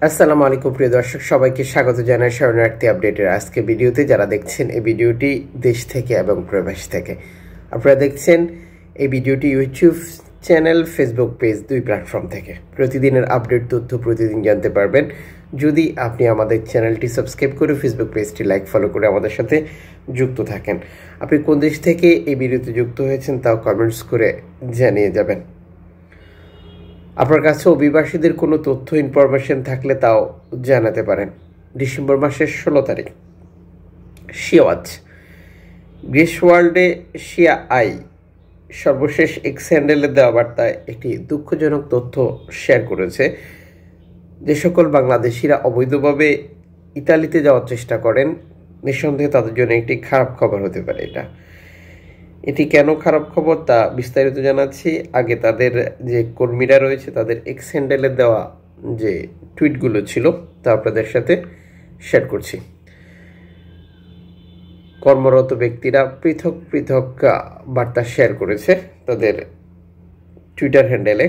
আসসালামু আলাইকুম প্রিয় দর্শক, সবাইকে স্বাগত জানাই শরণার্থী আপডেটের আজকে ভিডিওতে। যারা দেখছেন এই ভিডিওটি দেশ থেকে এবং প্রবাস থেকে, আপনারা দেখছেন এই ভিডিওটি ইউটিউব চ্যানেল, ফেসবুক পেজ, দুই প্ল্যাটফর্ম থেকে প্রতিদিনের আপডেট তথ্য প্রতিদিন জানতে পারবেন যদি আপনি আমাদের চ্যানেলটি সাবস্ক্রাইব করে ফেসবুক পেজটি লাইক ফলো করে আমাদের সাথে যুক্ত থাকেন। আপনি কোন দেশ থেকে এই ভিডিওতে যুক্ত হয়েছেন তাও কমেন্টস করে জানিয়ে যাবেন। আপনার কাছে অভিবাসীদের কোনো তথ্য ইনফরমেশন থাকলে তাও জানাতে পারেন। ডিসেম্বর মাসের 16 তারিখ শিয়াওয়াজ গ্রিস ওয়ার্ল্ডে শিয়া আই সর্বশেষ এক্স হ্যান্ডেলে দেওয়া বার্তায় একটি দুঃখজনক তথ্য শেয়ার করেছে। যে সকল বাংলাদেশিরা অবৈধভাবে ইতালিতে যাওয়ার চেষ্টা করেন, নিঃসন্দেহে তাদের জন্য একটি খারাপ খবর হতে পারে। এটি কেন খারাপ খবর তা বিস্তারিত জানাচ্ছি। আগে তাদের যে কর্মীরা রয়েছে তাদের এক্স হ্যান্ডেলে দেওয়া যে টুইটগুলো ছিল তা আপনাদের সাথে শেয়ার করছি। কর্মরত ব্যক্তিরা পৃথক পৃথক বার্তা শেয়ার করেছে তাদের টুইটার হ্যান্ডেলে।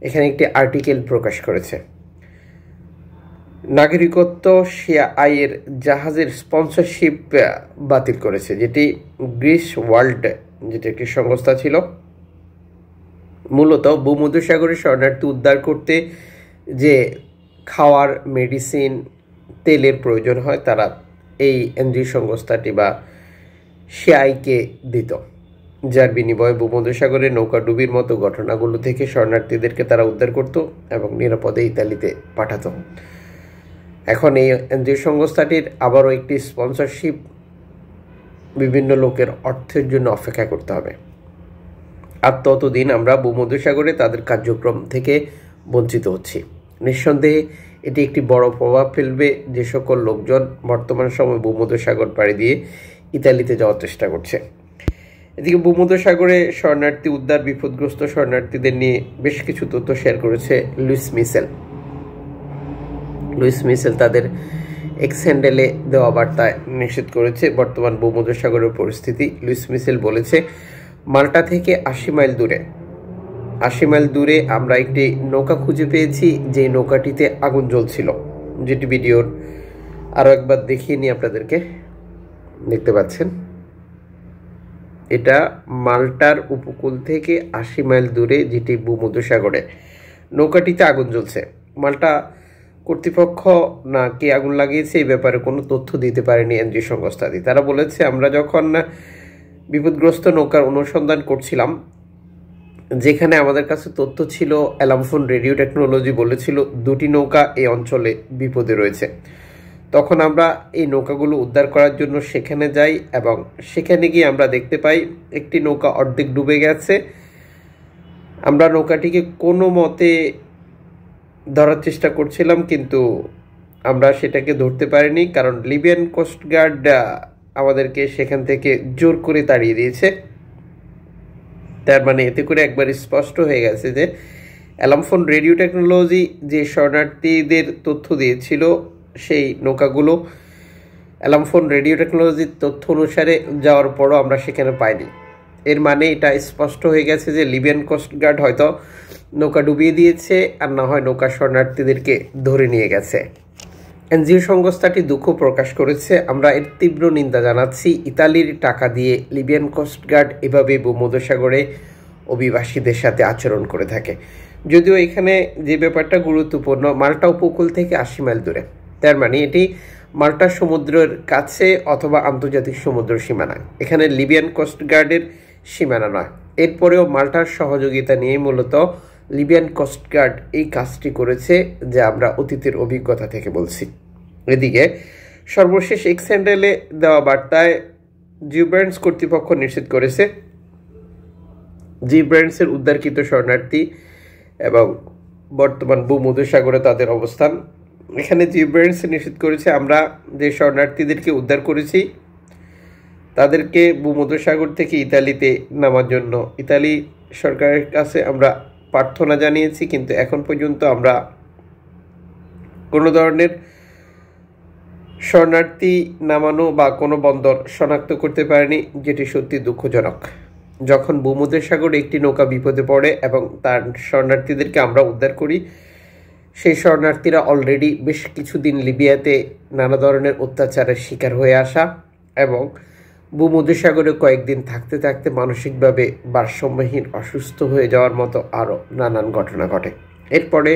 এখানে একটি আর্টিকেল প্রকাশ করেছে। নাগরিকত্ব শিয়া আইয়ের জাহাজের স্পন্সরশিপ বাতিল করেছে, যেটি গ্রিস ওয়ার্ল্ড, যেটি একটি সংস্থা ছিল। মূলত ভূমধ্যসাগরে শরণার্থী উদ্ধার করতে যে খাওয়ার, মেডিসিন, তেলের প্রয়োজন হয় তারা এই এনজিও সংস্থাটি বা শিয়া আইকে দিত, যার বিনিময়ে ভূমধ্যসাগরে নৌকাডুবির মতো ঘটনাগুলো থেকে শরণার্থীদেরকে তারা উদ্ধার করত এবং নিরাপদে ইতালিতে পাঠাতো। এখন এই এনজিও সংস্থাটির আবারও একটি স্পন্সরশিপ, বিভিন্ন লোকের অর্থের জন্য অপেক্ষা করতে হবে। আর ততদিন আমরা ভূমধ্যসাগরে তাদের কার্যক্রম থেকে বঞ্চিত হচ্ছি। নিঃসন্দেহে এটি একটি বড় প্রভাব ফেলবে যে সকল লোকজন বর্তমান সময়ে ভূমধ্যসাগর পাড়ি দিয়ে ইতালিতে যাওয়ার চেষ্টা করছে। এদিকে ভূমধ্যসাগরে শরণার্থী উদ্ধার, বিপদগ্রস্ত শরণার্থীদের নিয়ে বেশ কিছু তথ্য শেয়ার করেছে লুইস মিশেল তাদের এক্স হ্যান্ডেলে দেওয়া বার্তায় নিশ্চিত করেছে বর্তমান ভূমধ্যসাগরের পরিস্থিতি। লুইস মিশেল বলেছে, মাল্টা থেকে 80 মাইল দূরে আমরা একটি নৌকা খুঁজে পেয়েছি, যে নৌকাটিতে আগুন জ্বলছিল, যেটি ভিডিওর আরও একবার দেখিয়ে নিয়ে আপনাদেরকে দেখতে পাচ্ছেন। এটা মাল্টার উপকূল থেকে 80 মাইল দূরে, যেটি ভূমধ্যসাগরে নৌকাটিতে আগুন জ্বলছে। মাল্টা কর্তৃপক্ষ না কে আগুন লাগিয়েছে এই ব্যাপারে কোনো তথ্য দিতে পারেনি এনজিও সংস্থাটি। তারা বলেছে, আমরা যখন বিপদগ্রস্ত নৌকার অনুসন্ধান করছিলাম, যেখানে আমাদের কাছে তথ্য ছিল, অ্যালামফোন রেডিও টেকনোলজি বলেছিল 2টি নৌকা এই অঞ্চলে বিপদে রয়েছে। তখন আমরা এই নৌকাগুলো উদ্ধার করার জন্য সেখানে যাই এবং সেখানে গিয়ে আমরা দেখতে পাই একটি নৌকা অর্ধেক ডুবে গেছে। আমরা নৌকাটিকে কোনো মতে ধরার চেষ্টা করছিলাম, কিন্তু আমরা সেটাকে ধরতে পারিনি, কারণ লিবিয়ান কোস্টগার্ড আমাদেরকে সেখান থেকে জোর করে তাড়িয়ে দিয়েছে। তার মানে এতে করে একবার স্পষ্ট হয়ে গেছে যে অ্যালামফোন রেডিও টেকনোলজি যে শরণার্থীদের তথ্য দিয়েছিল, সেই নৌকাগুলো অ্যালামফোন রেডিও টেকনোলজির তথ্য অনুসারে যাওয়ার পরও আমরা সেখানে পাইনি। এর মানে এটা স্পষ্ট হয়ে গেছে যে লিবিয়ান কোস্টগার্ড হয়তো নৌকা ডুবিয়ে দিয়েছে, আর না হয় নৌকা শরণার্থীদেরকে ধরে নিয়ে গেছে। এনজিও সংস্থাটি দুঃখ প্রকাশ করেছে, আমরা এর তীব্র নিন্দা জানাচ্ছি। ইতালির টাকা দিয়ে লিবিয়ান কোস্টগার্ড এভাবে ভূমধ্যসাগরে অভিবাসীদের সাথে আচরণ করে থাকে। যদিও এখানে যে ব্যাপারটা গুরুত্বপূর্ণ, মাল্টা উপকূল থেকে 80 মাইল দূরে, তার মানে এটি মাল্টা সমুদ্রের কাছে অথবা আন্তর্জাতিক সমুদ্র সীমানা, এখানে লিবিয়ান কোস্টগার্ডের সীমানা নয়। এরপরেও মাল্টার সহযোগিতা নিয়ে মূলত লিবিয়ান কোস্টগার্ড এই কাজটি করেছে, যা আমরা অতীতের অভিজ্ঞতা থেকে বলছি। এদিকে সর্বশেষ এক্স হ্যান্ডেলে দেওয়া বার্তায় জিব্রান্টস কর্তৃপক্ষ নিশ্চিত করেছে জিব্রান্টসের উদ্ধারকৃত শরণার্থী এবং বর্তমান ভূমধ্যসাগরে তাদের অবস্থান। এখানে জিব্রান্টস নিশ্চিত করেছে, আমরা যে শরণার্থীদেরকে উদ্ধার করেছি তাদেরকে ভূমধ্যসাগর থেকে ইতালিতে নামার জন্য ইতালি সরকারের কাছে আমরা প্রার্থনা জানিয়েছি, কিন্তু এখন পর্যন্ত আমরা কোনো ধরনের শরণার্থী নামানো বা কোনো বন্দর শনাক্ত করতে পারিনি, যেটি সত্যি দুঃখজনক। যখন ভূমধ্যসাগরে একটি নৌকা বিপদে পড়ে এবং তার শরণার্থীদেরকে আমরা উদ্ধার করি, সেই শরণার্থীরা অলরেডি বেশ কিছুদিন লিবিয়াতে নানা ধরনের অত্যাচারের শিকার হয়ে আসা এবং ভূমধ্যসাগরে কয়েকদিন থাকতে থাকতে মানসিকভাবে ভারসাম্যহীন অসুস্থ হয়ে যাওয়ার মতো আরও নানান ঘটনা ঘটে। এরপরে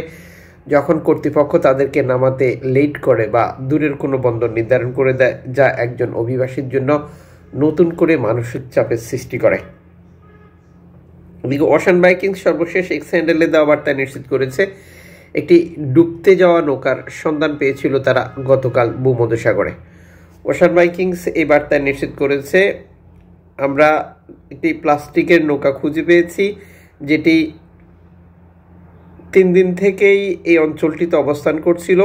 যখন কর্তৃপক্ষ তাদেরকে নামাতে লেট করে বা দূরের কোনো বন্দর নির্ধারণ করে দেয়, যা একজন অভিবাসীর জন্য নতুন করে মানসিক চাপের সৃষ্টি করে। এদিকে ওশান ভাইকিংস সর্বশেষ এক্স হ্যান্ডেলে দেওয়া বার্তায় নিশ্চিত করেছে একটি ডুবতে যাওয়া নৌকার সন্ধান পেয়েছিল তারা গতকাল ভূমধ্যসাগরে। ওশান ভাইকিংস এই বার্তায় নিশ্চিত করেছে, আমরা একটি প্লাস্টিকের নৌকা খুঁজে পেয়েছি যেটি 3 দিন থেকেই এই অঞ্চলটিতে অবস্থান করছিল।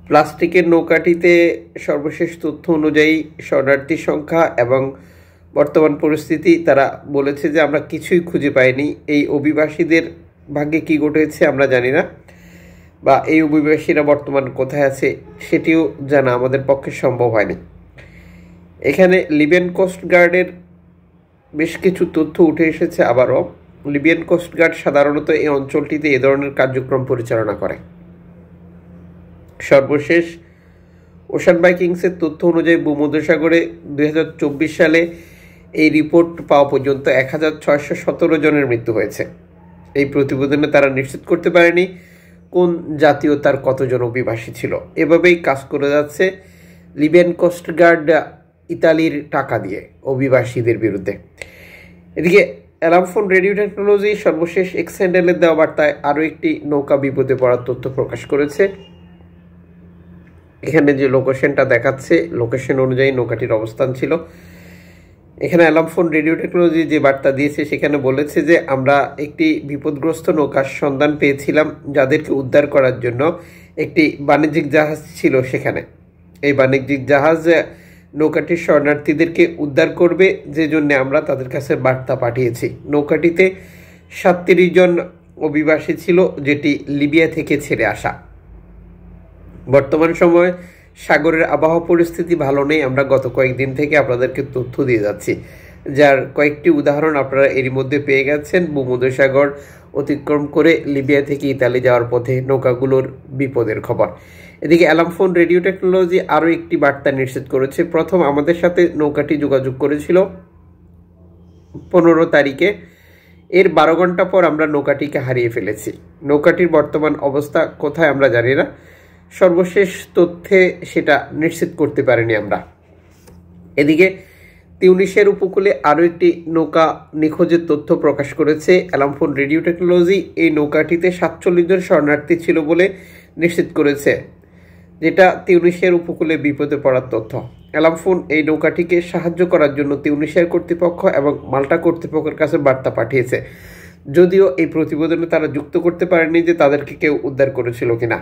প্লাস্টিকের নৌকাটিতে সর্বশেষ তথ্য অনুযায়ী শরণার্থীর সংখ্যা এবং বর্তমান পরিস্থিতি তারা বলেছে যে আমরা কিছুই খুঁজে পাইনি। এই অভিবাসীদের ভাগ্যে কি ঘটেছে আমরা জানি না, বা এই অভিবাসীরা বর্তমান কোথায় আছে সেটিও জানা আমাদের পক্ষে সম্ভব হয়নি। এখানে লিবিয়ান কোস্টগার্ডের বেশ কিছু তথ্য উঠে এসেছে। আবারও লিবিয়ান কোস্টগার্ড সাধারণত এই অঞ্চলটিতে এ ধরনের কার্যক্রম পরিচালনা করে। সর্বশেষ ওশান ভাইকিংসের তথ্য অনুযায়ী ভূমধ্যসাগরে 2024 সালে এই রিপোর্ট পাওয়া পর্যন্ত 1617 জনের মৃত্যু হয়েছে। এই প্রতিবেদনে তারা নিশ্চিত করতে পারেনি কোন জাতীয়তার কতজন অভিবাসী ছিল। এভাবেই কাজ করে যাচ্ছে লিবিয়ান কোস্টগার্ড ইতালির টাকা দিয়ে অভিবাসীদের বিরুদ্ধে। এদিকে অ্যালামফোন রেডিও টেকনোলজি সর্বশেষ এক্স হ্যান্ডেলে দেওয়া বার্তায় আরও একটি নৌকা বিপদে পড়ার তথ্য প্রকাশ করেছে। এখানে যে লোকেশনটা দেখাচ্ছে, লোকেশন অনুযায়ী নৌকাটির অবস্থান ছিল। এখানে অ্যালামফোন রেডিও টেকনোলজি যে বার্তা দিয়েছে সেখানে বলেছে যে আমরা একটি বিপদগ্রস্ত নৌকার সন্ধান পেয়েছিলাম যাদেরকে উদ্ধার করার জন্য একটি বাণিজ্যিক জাহাজ ছিল সেখানে। এই বাণিজ্যিক জাহাজ নৌকাটির শরণার্থীদেরকে উদ্ধার করবে, যে জন্য আমরা তাদের কাছে বার্তা পাঠিয়েছি। নৌকাটিতে 37 জন অভিবাসী ছিল, যেটি লিবিয়া থেকে ছেড়ে আসা। বর্তমান সময়ে সাগরের আবহাওয়া পরিস্থিতি ভালো নেই। আমরা গত কয়েকদিন থেকে আপনাদেরকে তথ্য দিয়ে যাচ্ছি, যার কয়েকটি উদাহরণ আপনারা এরই মধ্যে পেয়ে গেছেন। ভূমধ্যসাগর অতিক্রম করে লিবিয়া থেকে ইতালি যাওয়ার পথে নৌকাগুলোর বিপদের খবর। এদিকে অ্যালামফোন রেডিও টেকনোলজি আরও একটি বার্তা নিশ্চিত করেছে। প্রথম আমাদের সাথে নৌকাটি যোগাযোগ করেছিল 15 তারিখে। এর 12 ঘন্টা পর আমরা নৌকাটিকে হারিয়ে ফেলেছি। নৌকাটির বর্তমান অবস্থা কোথায় আমরা জানি না। সর্বশেষ তথ্যে সেটা নিশ্চিত করতে পারিনি আমরা। এদিকে তিউনিসের উপকূলে আরও একটি নৌকা নিখোঁজের তথ্য প্রকাশ করেছে অ্যালামফোন রেডিও টেকনোলজি। এই নৌকাটিতে 47 জন শরণার্থী ছিল বলে নিশ্চিত করেছে, যেটা তিউনিসের উপকূলে বিপদে পড়ার তথ্য। অ্যালামফোন এই নৌকাটিকে সাহায্য করার জন্য তিউনিসের কর্তৃপক্ষ এবং মাল্টা কর্তৃপক্ষের কাছে বার্তা পাঠিয়েছে, যদিও এই প্রতিবেদনে তারা যুক্ত করতে পারেনি যে তাদেরকে কেউ উদ্ধার করেছিল কিনা।